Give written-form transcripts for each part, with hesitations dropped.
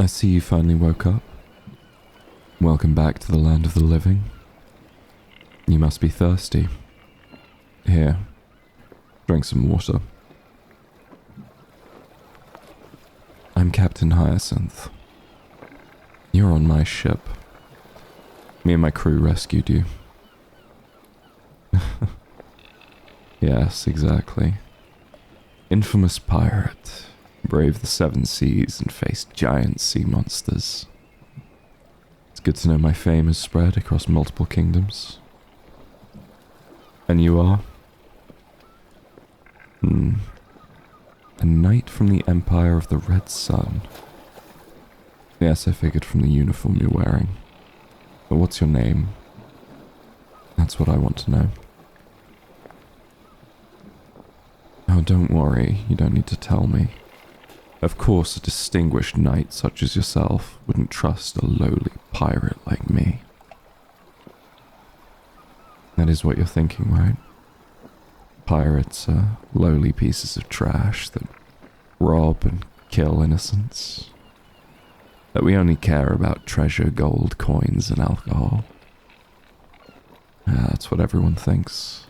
I see you finally woke up. Welcome back to the land of the living. You must be thirsty. Here, drink some water. I'm Captain Hyacinth. You're on my ship. Me and my crew rescued you. Yes, exactly. Infamous pirate. Braved the seven seas and faced giant sea monsters. It's good to know my fame has spread across multiple kingdoms. And you are? A knight from the Empire of the Red Sun. Yes, I figured from the uniform you're wearing. But what's your name? That's what I want to know. Oh, don't worry, you don't need to tell me. Of course, a distinguished knight such as yourself wouldn't trust a lowly pirate like me. That is what you're thinking, right? Pirates are lowly pieces of trash that rob and kill innocents. That we only care about treasure, gold, coins, and alcohol. Yeah, that's what everyone thinks.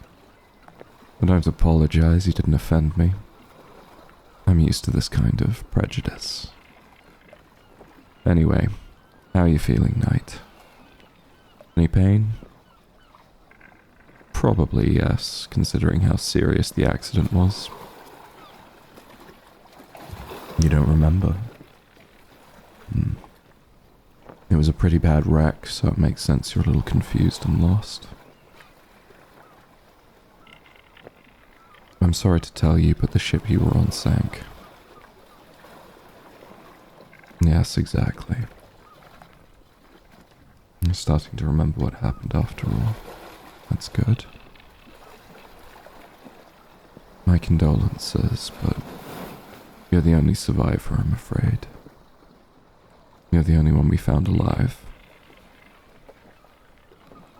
But don't apologize, you didn't offend me. I'm used to this kind of prejudice. Anyway, how are you feeling, Knight? Any pain? Probably yes, considering how serious the accident was. You don't remember? It was a pretty bad wreck, so it makes sense you're a little confused and lost. I'm sorry to tell you, but the ship you were on sank. Yes, exactly. I'm starting to remember what happened after all. That's good. My condolences, but you're the only survivor, I'm afraid. You're the only one we found alive.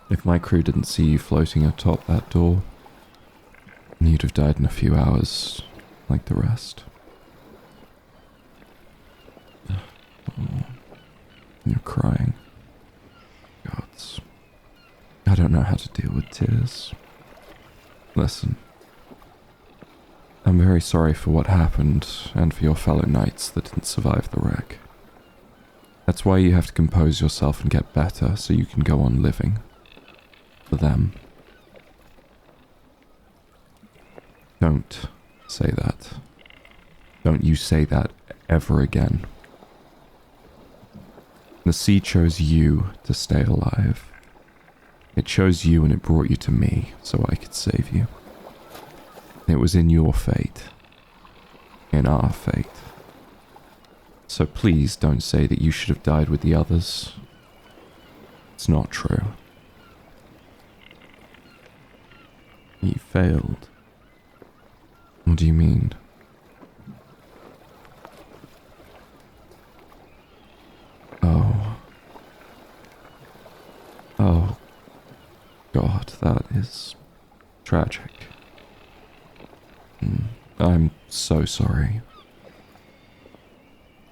If my crew didn't see you floating atop that door, you'd have died in a few hours, like the rest. Oh, you're crying. Gods. I don't know how to deal with tears. Listen. I'm very sorry for what happened, and for your fellow knights that didn't survive the wreck. That's why you have to compose yourself and get better, so you can go on living. For them. Don't say that. Don't you say that ever again. The sea chose you to stay alive. It chose you and it brought you to me so I could save you. It was in your fate. In our fate. So please don't say that you should have died with the others. It's not true. You failed. What do you mean? Oh. Oh. God, that is tragic. I'm so sorry.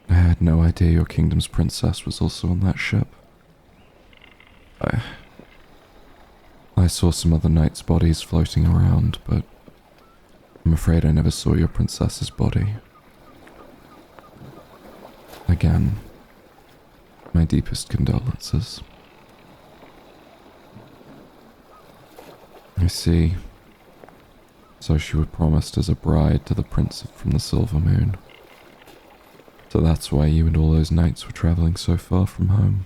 I had no idea your kingdom's princess was also on that ship. I saw some other knights' bodies floating around, but I'm afraid I never saw your princess's body. Again, my deepest condolences. I see. So she was promised as a bride to the prince from the Silver Moon. So that's why you and all those knights were traveling so far from home.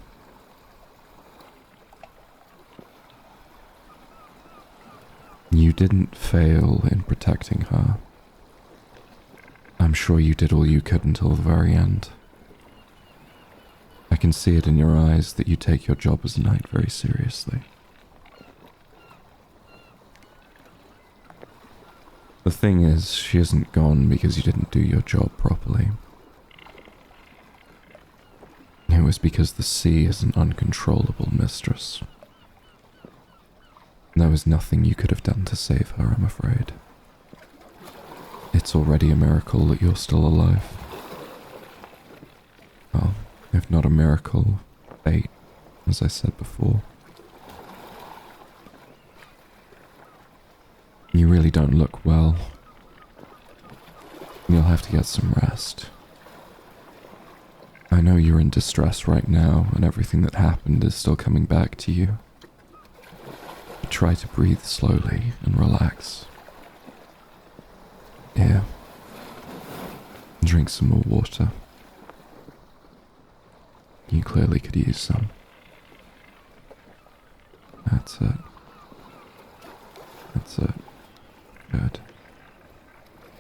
You didn't fail in protecting her. I'm sure you did all you could until the very end. I can see it in your eyes that you take your job as a knight very seriously. The thing is, she isn't gone because you didn't do your job properly. It was because the sea is an uncontrollable mistress. There was nothing you could have done to save her, I'm afraid. It's already a miracle that you're still alive. Well, if not a miracle, fate, as I said before. You really don't look well. You'll have to get some rest. I know you're in distress right now, and everything that happened is still coming back to you. But try to breathe slowly and relax. Here. Drink some more water. You clearly could use some. That's it. That's it. Good.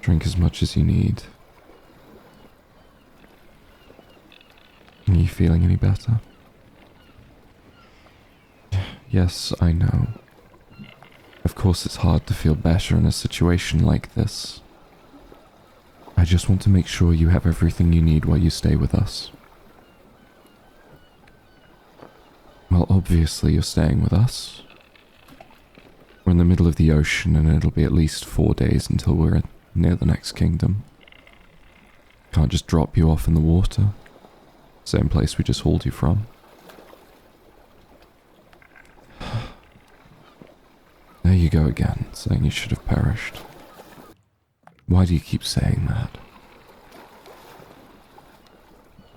Drink as much as you need. Are you feeling any better? Yes, I know. Of course it's hard to feel better in a situation like this. I just want to make sure you have everything you need while you stay with us. Well, obviously you're staying with us. We're in the middle of the ocean and it'll be at least 4 days until we're near the next kingdom. Can't just drop you off in the water. Same place we just hauled you from. There you go again, saying you should have perished. Why do you keep saying that?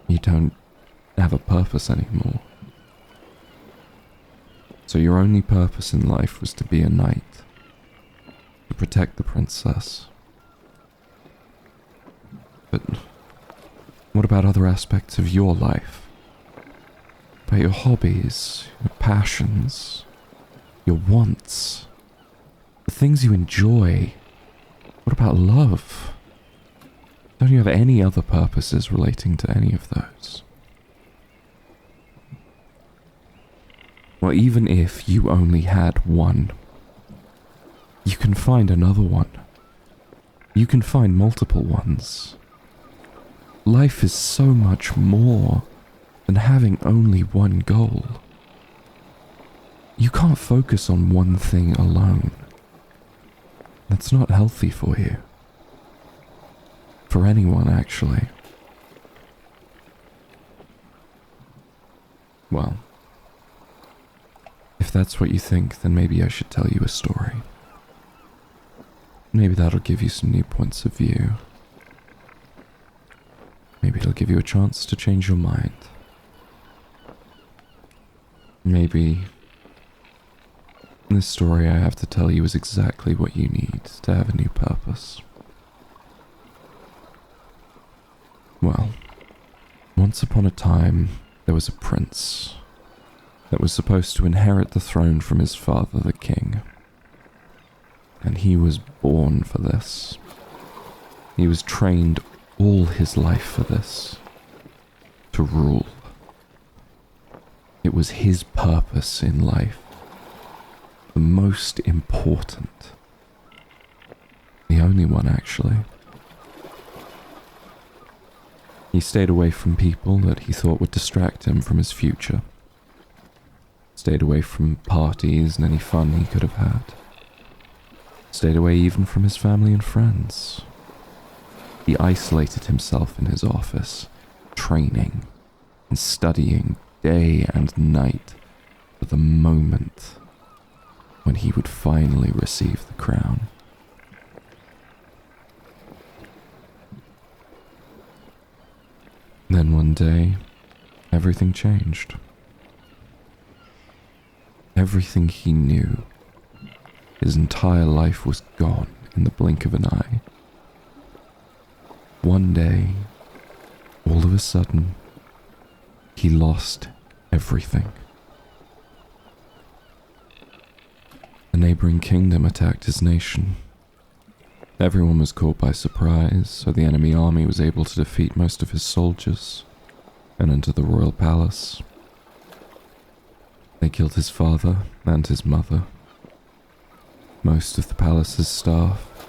You don't have a purpose anymore. So your only purpose in life was to be a knight, to protect the princess. But what about other aspects of your life? About your hobbies, your passions, your wants, the things you enjoy? What about love? Don't you have any other purposes relating to any of those? Well, even if you only had one, you can find another one. You can find multiple ones. Life is so much more than having only one goal. You can't focus on one thing alone. That's not healthy for you. For anyone, actually. Well, if that's what you think, then maybe I should tell you a story. Maybe that'll give you some new points of view. Maybe it'll give you a chance to change your mind. Maybe this story I have to tell you is exactly what you need to have a new purpose. Well, once upon a time, there was a prince that was supposed to inherit the throne from his father, the king. And he was born for this. He was trained all his life for this. To rule. It was his purpose in life. The most important. The only one, actually. He stayed away from people that he thought would distract him from his future. Stayed away from parties and any fun he could have had. Stayed away even from his family and friends. He isolated himself in his office, training and studying day and night for the moment when he would finally receive the crown. Then one day, everything changed. Everything he knew, his entire life was gone in the blink of an eye. One day, all of a sudden, he lost everything. A neighboring kingdom attacked his nation. Everyone was caught by surprise, so the enemy army was able to defeat most of his soldiers and enter the royal palace. They killed his father and his mother, most of the palace's staff,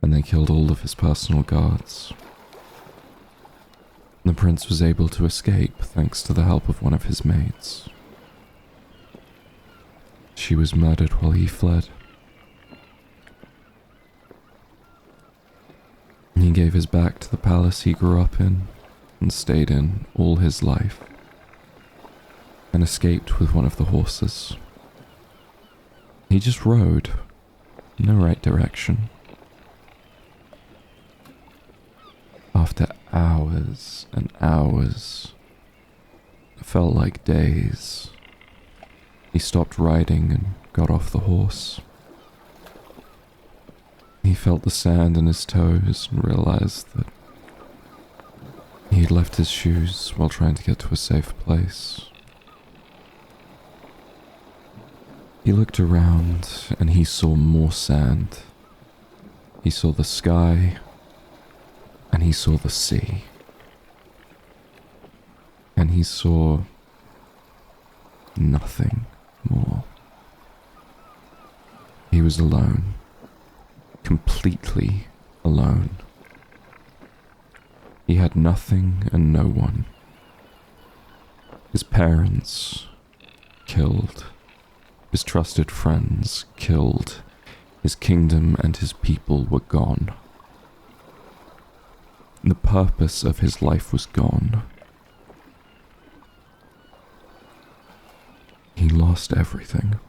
and they killed all of his personal guards. The prince was able to escape thanks to the help of one of his maids. She was murdered while he fled. He gave his back to the palace he grew up in and stayed in all his life, and escaped with one of the horses. He just rode, no right direction. After hours and hours, it felt like days, he stopped riding and got off the horse. He felt the sand in his toes and realized that he had left his shoes while trying to get to a safe place. He looked around and he saw more sand. He saw the sky and he saw the sea. And he saw nothing more. He was alone, completely alone. He had nothing and no one. His parents killed. His trusted friends killed. His kingdom and his people were gone. The purpose of his life was gone. He lost everything.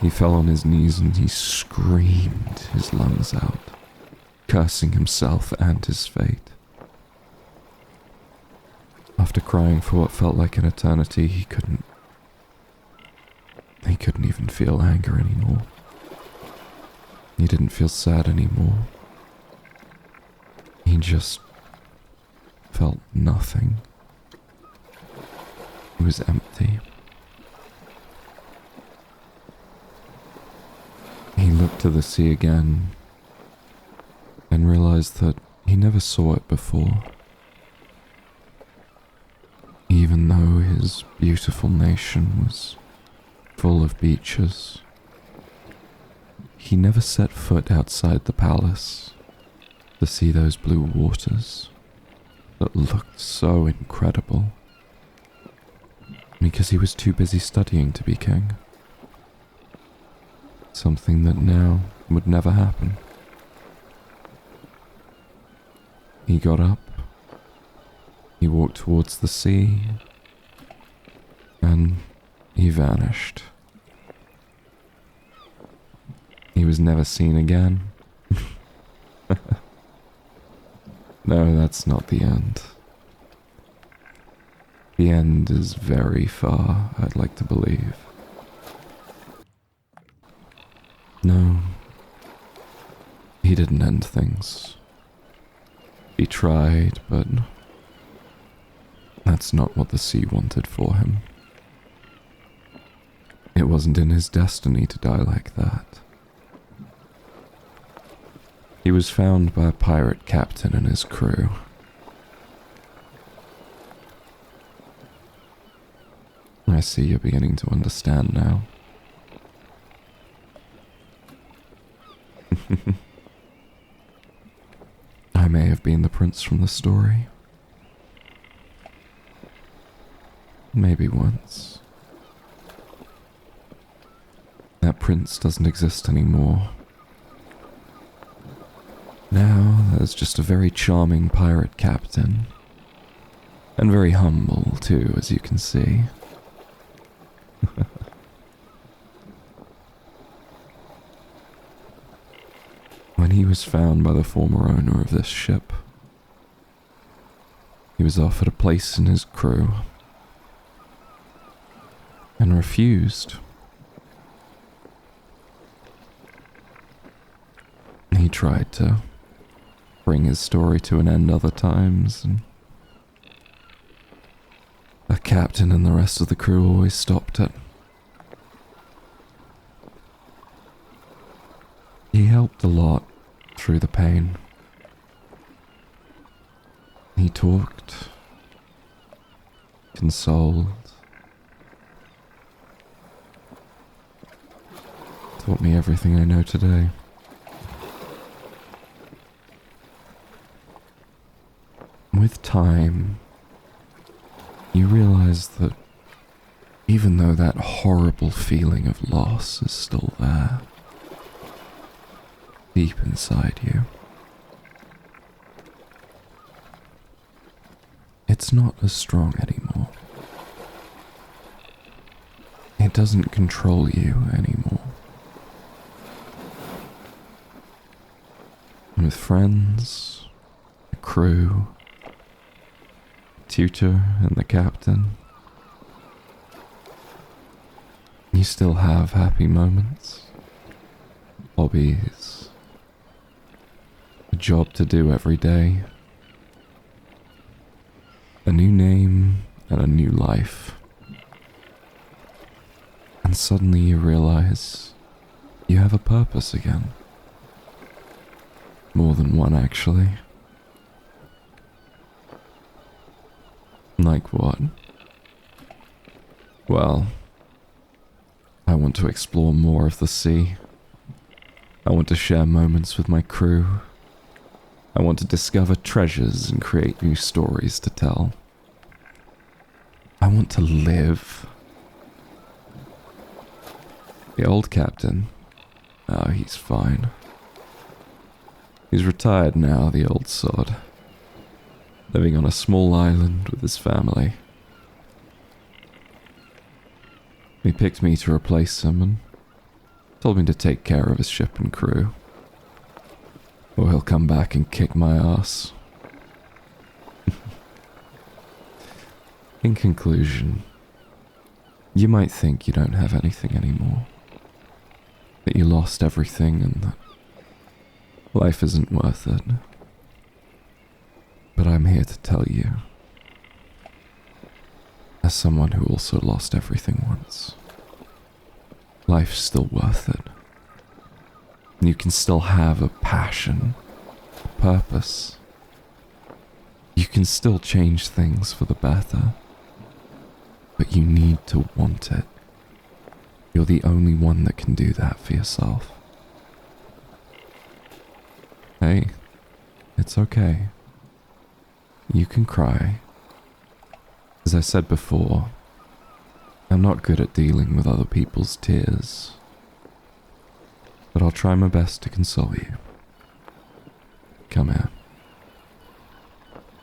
He fell on his knees and he screamed his lungs out, cursing himself and his fate. After crying for what felt like an eternity, he couldn't even feel anger anymore. He didn't feel sad anymore. He just felt nothing. He was empty. He looked to the sea again and realized that he never saw it before. Even though his beautiful nation was full of beaches, he never set foot outside the palace to see those blue waters that looked so incredible, because he was too busy studying to be king. Something that now would never happen. He got up, he walked towards the sea, and he vanished. He was never seen again. No, that's not the end. The end is very far, I'd like to believe. No, he didn't end things. He tried, but that's not what the sea wanted for him. It wasn't in his destiny to die like that. He was found by a pirate captain and his crew. I see you're beginning to understand now. I may have been the prince from the story. Maybe once. That prince doesn't exist anymore. Now there's just a very charming pirate captain. And very humble too, as you can see. When he was found by the former owner of this ship, he was offered a place in his crew and refused. He tried to bring his story to an end other times, and the captain and the rest of the crew always stopped it. He helped a lot through the pain. He talked, consoled, taught me everything I know today. With time, you realize that even though that horrible feeling of loss is still there, deep inside you, It's not as strong anymore. It doesn't control you anymore. And with friends, a crew, a tutor, and the captain, you still have happy moments, hobbies, a job to do every day, a new name and a new life. And suddenly you realize you have a purpose again. More than one, actually. Like what? Well, I want to explore more of the sea. I want to share moments with my crew. I want to discover treasures and create new stories to tell. I want to live. The old captain, oh, he's fine. He's retired now, the old sod. Living on a small island with his family. He picked me to replace him and told me to take care of his ship and crew, or he'll come back and kick my ass. In conclusion, you might think you don't have anything anymore, that you lost everything and that life isn't worth it. But I'm here to tell you, as someone who also lost everything once, life's still worth it. You can still have a passion, a purpose. You can still change things for the better, but you need to want it. You're the only one that can do that for yourself. Hey, it's okay. You can cry. As I said before, I'm not good at dealing with other people's tears, but I'll try my best to console you. Come here.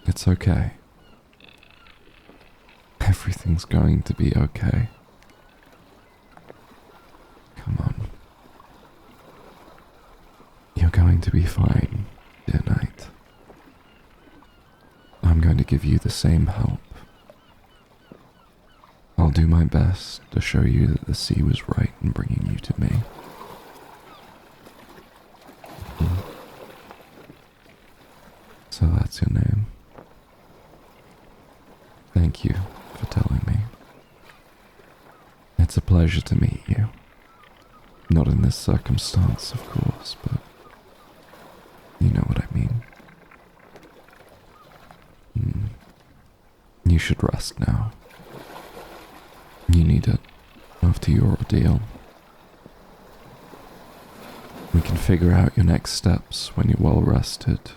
It's okay. Everything's going to be okay. Come on. You're going to be fine, dear knight. I'm going to give you the same help. I'll do my best to show you that the sea was right in bringing you to me. So that's your name. Thank you for telling me. It's a pleasure to meet you. Not in this circumstance, of course, but you know what I mean. You should rest now. You need it after your ordeal. We can figure out your next steps when you're well rested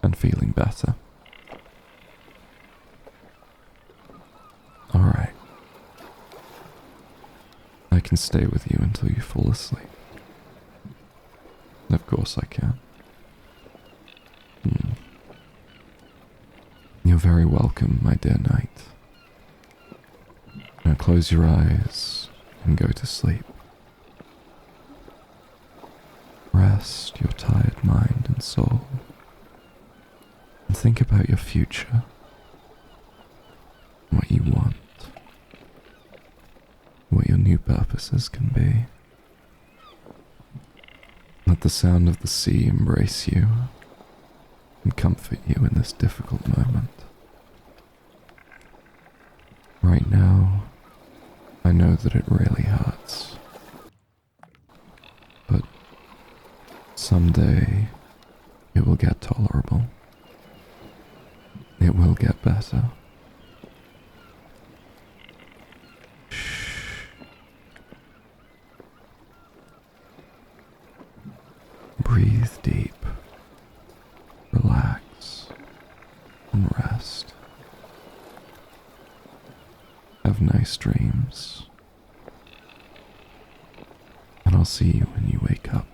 and feeling better. Alright. I can stay with you until you fall asleep. Of course I can. You're very welcome, my dear knight. Now close your eyes and go to sleep. Rest your tired mind and soul, and think about your future, what you want, what your new purposes can be. Let the sound of the sea embrace you and comfort you in this difficult moment. Right now, I know that it really hurts. But someday, it will get tolerable. It will get better. Shh. Breathe deep. Relax. And rest. Have nice dreams. And I'll see you when you wake up.